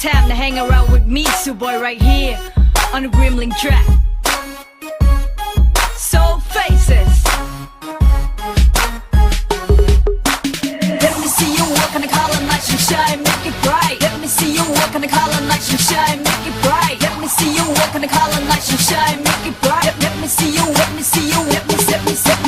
time to hang around with me, Suboy, right here on the Gremlin track. Soul Faces. Let me see you work on the color, nice and shine, make it bright. Let me see you work on the color, nice and shine, make it bright. Let me see you work on the color, nice and shine, make it bright. Let me see you, let me see you, let me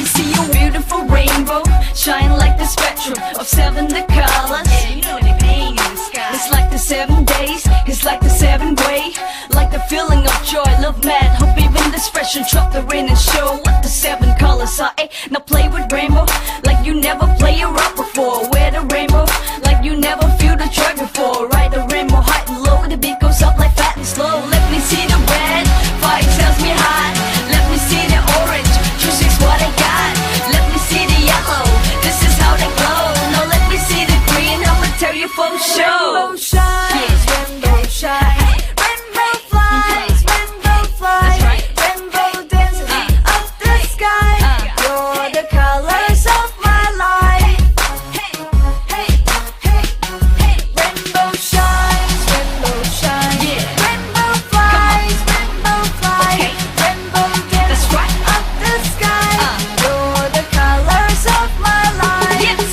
see you. Beautiful rainbow, shine like the spectrum of 7 the colors. Yeah, you know they bang in the sky. It's like the 7 days, it's like the 7 way. Like the feeling of joy, love, mad, hope even discretion. Drop the rain and show what the 7 colors are. Ay, now play with rainbow like you never play a rock before. Wear the rainbow like you never feel the joy before. Ride the rainbow high and low, the beat goes up like fat and slow. Let me see the red, fire tells me hot. Let me see the orange, choose is what I got. Let me see the yellow, this is how they glow. Now let me see the green, I'ma tell you for sure. Rainbow shines, rainbow shines, rainbow flies, rainbow flies, rainbow dances up the sky. You're the colors of my life. Rainbow shines, rainbow shines, rainbow flies, rainbow flies, rainbow dances up the sky. You're the colors of my life. Yes.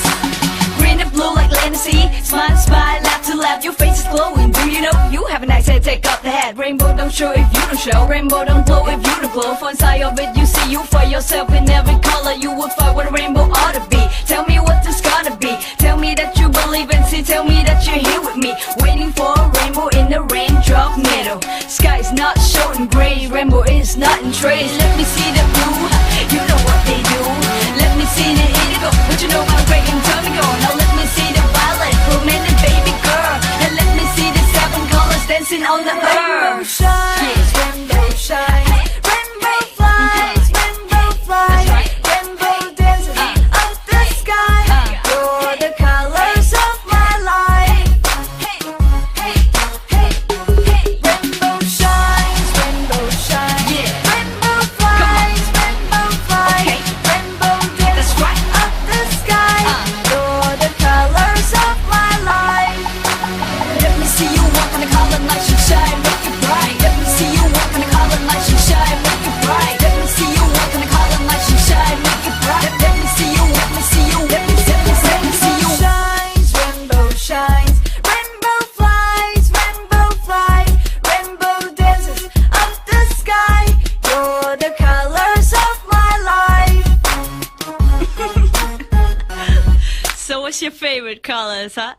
Green and blue like land and sea. Smile, smile, laugh to laugh, your face is glowing. Do you know you have a nice head, take off the hat. Rainbow don't show if you don't show. Rainbow don't glow if you don't glow. For inside of it you see you for yourself in every color. You would find what a rainbow ought to be. Tell me what this gotta be. Tell me that you believe and see. Tell me that you're here with me. Waiting for a rainbow in the raindrop middle. Sky's not showing gray. Rainbow is not in trays. Let me see the blue, you know what they do. Let me see the indigo, but you know I'm great and tell me go. Now let me see the violet, romantic baby girl. And let me see the 7 colors dancing on the Rainbow earth. shines, rainbow shines, rainbow flies, rainbow flies, rainbow dances up the sky. You're the colors of my life. Rainbow shines, rainbow shines, rainbow flies, rainbow flies, rainbow dances up the sky. You're the colors of my life. Let me see you walk on the color, nice and shine, make it bright. Let me see you walk on the color, nice and shine, make it bright. Let me see you walk on the color, nice and shine, make it bright. Let me see you, let me see you, let me see you. Shines, rainbow shines, rainbow flies, rainbow flies, rainbow dances up the sky. You're the colors of my life. So what's your favorite colors, huh?